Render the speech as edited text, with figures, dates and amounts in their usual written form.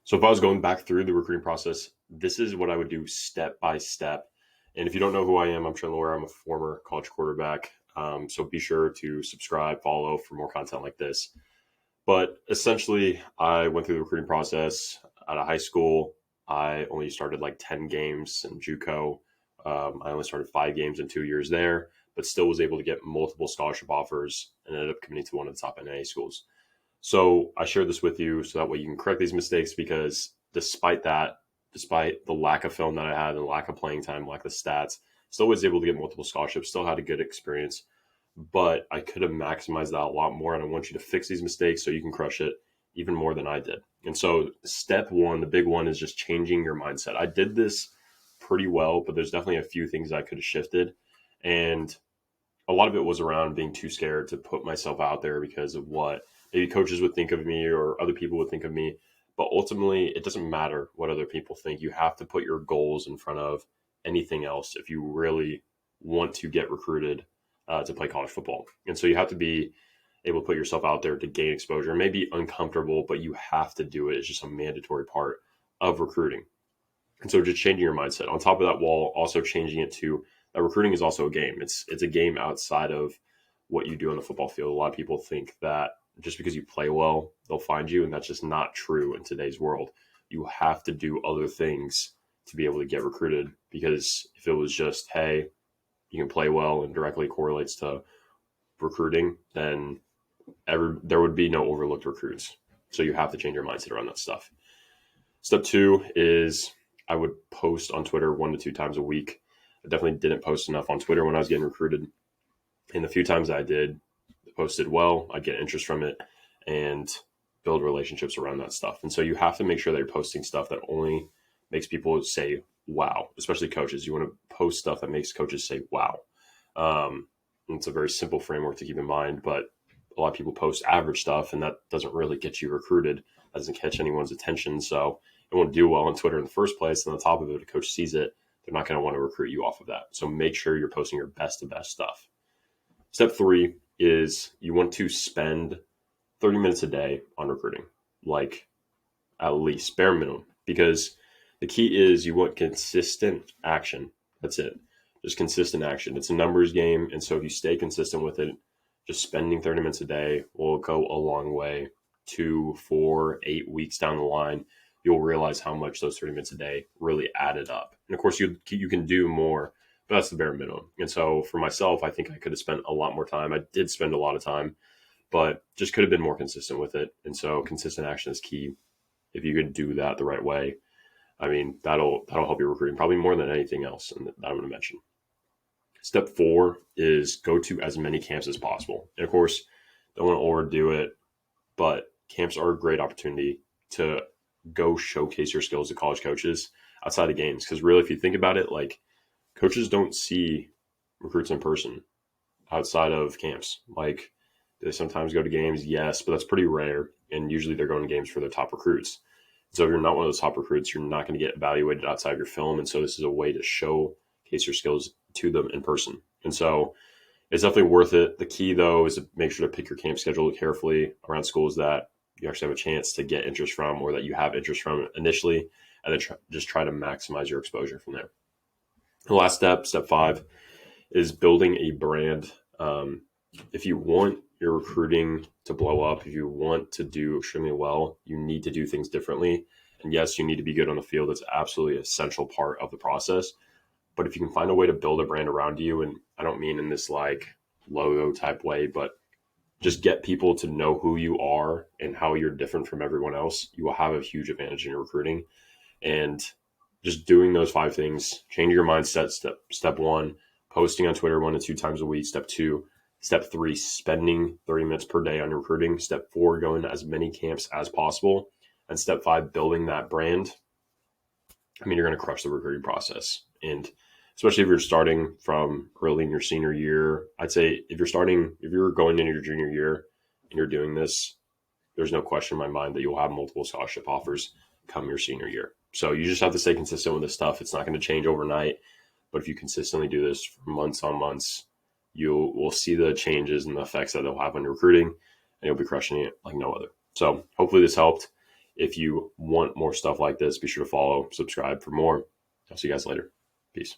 So if I was going back through the recruiting process, this is what I would do step by step. And if you don't know who I am, I'm Trent Loyer. I'm a former college quarterback. So be sure to subscribe, follow for more content like this. But essentially, I went through the recruiting process out of high school. I only started like 10 games in JUCO. I only started 5 games in 2 years there, but still was able to get multiple scholarship offers and ended up committing to one of the top NAIA schools. So I shared this with you so that way you can correct these mistakes because despite that, despite the lack of film that I had and the lack of playing time, lack of stats, still was able to get multiple scholarships, still had a good experience, but I could have maximized that a lot more. And I want you to fix these mistakes so you can crush it even more than I did. And so step one, the big one is just changing your mindset. I did this pretty well, but there's definitely a few things I could have shifted. And a lot of it was around being too scared to put myself out there because of what maybe coaches would think of me or other people would think of me. But ultimately, it doesn't matter what other people think. You have to put your goals in front of anything else if you really want to get recruited to play college football. And so you have to be able to put yourself out there to gain exposure. It may be uncomfortable, but you have to do it. It's just a mandatory part of recruiting. And so just changing your mindset. On top of that, while also changing it to that recruiting is also a game. It's a game outside of what you do on the football field. A lot of people think that just because you play well, they'll find you, and that's just not true in today's world. You have to do other things to be able to get recruited because if it was just, hey, you can play well and directly correlates to recruiting, then there would be no overlooked recruits. So you have to change your mindset around that stuff. Step two is I would post on Twitter 1 to 2 times a week. I definitely didn't post enough on Twitter when I was getting recruited. And the few times I did, posted well, I'd get interest from it and build relationships around that stuff. And so you have to make sure that you're posting stuff that only makes people say, wow, especially coaches. You want to post stuff that makes coaches say, wow. It's a very simple framework to keep in mind, but a lot of people post average stuff and that doesn't really get you recruited. That doesn't catch anyone's attention. So it won't do well on Twitter in the first place. And on top of it, if a coach sees it, they're not going to want to recruit you off of that. So make sure you're posting your best of best stuff. Step three is you want to spend 30 minutes a day on recruiting, like at least bare minimum, because the key is you want consistent action. That's it. Just consistent action. It's a numbers game. And so if you stay consistent with it, just spending 30 minutes a day will go a long way. 2, 4, 8 weeks down the line, you'll realize how much those 30 minutes a day really added up. And of course, you can do more, but that's the bare minimum. And so for myself, I think I could have spent a lot more time. I did spend a lot of time, but just could have been more consistent with it. And so consistent action is key. If you could do that the right way, I mean, that'll help your recruiting probably more than anything else that I'm going to mention. Step four is go to as many camps as possible. And of course, don't want to overdo it, but camps are a great opportunity to go showcase your skills to college coaches outside of games. Because really, if you think about it, like coaches don't see recruits in person outside of camps. Like they sometimes go to games, yes, but that's pretty rare. And usually they're going to games for their top recruits. So if you're not one of those top recruits, you're not going to get evaluated outside of your film. And so this is a way to showcase your skills to them in person. And so it's definitely worth it. The key, though, is to make sure to pick your camp schedule carefully around schools that you actually have a chance to get interest from or that you have interest from initially, and then just try to maximize your exposure from there. The last step, step five, is building a brand. If you want your recruiting to blow up, if you want to do extremely well, you need to do things differently. And yes, you need to be good on the field. That's absolutely an essential part of the process. But if you can find a way to build a brand around you, and I don't mean in this like logo type way, but just get people to know who you are and how you're different from everyone else, you will have a huge advantage in your recruiting. And just doing those 5 things, change your mindset. Step one, posting on Twitter 1 to 2 times a week. Step two, step three, spending 30 minutes per day on recruiting. Step four, going to as many camps as possible. And step five, building that brand. I mean, you're going to crush the recruiting process. And especially if you're starting from early in your senior year, I'd say if you're going into your junior year and you're doing this, there's no question in my mind that you'll have multiple scholarship offers come your senior year. So you just have to stay consistent with this stuff. It's not going to change overnight, but if you consistently do this for months on months, you will see the changes and the effects that they'll have on your recruiting, and you'll be crushing it like no other. So hopefully this helped. If you want more stuff like this, be sure to follow, subscribe for more. I'll see you guys later. Peace.